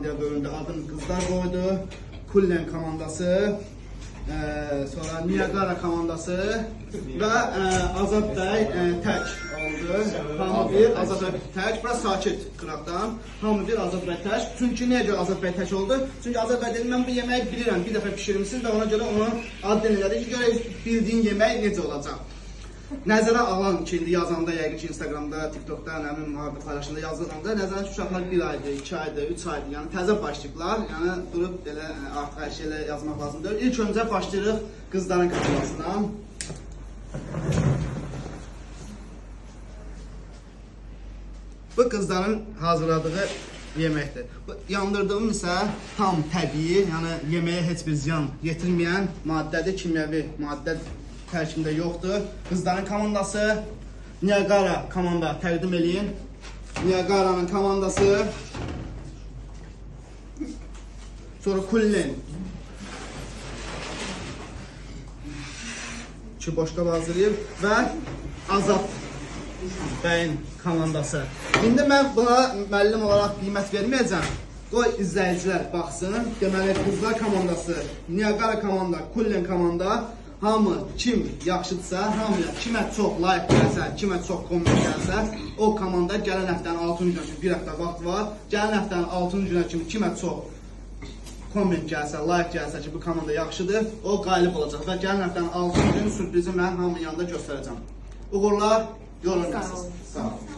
komandaya bölündü. Adını qızlar qoydu. Kullen komandası, sonra Niagara komandası və Azad bəy tək oldu. Hamı bir Azad bəy tək, biraz sakit qıraqdan. Hamı bir Azad bəy tək. Çünki niyə görə Azad bəy tək oldu? Çünki Azad bəy dedi, mən bu yeməyi bilirəm, bir dəfə pişirmişsiniz və ona görə onu adını elədi ki, görə bildiyin yemək necə olacaq. Nəzərə alan ki, yazanda, yəqin ki, Instagramda, TikTokda, nəmin müharibə paylaşında yazılanda, nəzərə ki, uşaqlar 1 aydır, 2 aydır, 3 aydır, yəni təzə başlayıblar, yəni durub belə artıq hər şeylə yazmaq lazımdır. İlk öncə başlayırıq qızların katılmasından. Bu qızların hazırladığı yeməkdir. Yandırdığım isə tam təbii, yəni yeməyə heç bir ziyan yetirməyən maddədir, kimyəvi maddə tərkibində yoxdur. Qızların komandası, Niagara komanda təqdim eləyin. Niagara'nın komandası, sonra Kullen. İki boşqab hazırlayıb və Azad bəyin komandası. İndi mən buna müəllim olaraq qiymət verməyəcəm. Qoy izləyicilər baxsın. Deməli, qızlar komandası, Niagara komanda, Kullen komanda. Hamı kim yaxşıdırsa, hamıya kimə çox like gəlsə, kimə çox komment gəlsə, o komanda gələn həftənin 6-cı günə kimi bir həftə vaxt var. Gələn həftənin 6-cı günə kimi kimə çox komment gəlsə, like gəlsə ki, bu komanda yaxşıdır, o qalib olacaq və gələn həftənin 6-cı günü sürprizi mən hamının yanında göstərəcəm. Uğurlar, yolun gəlsin. Sağ olun.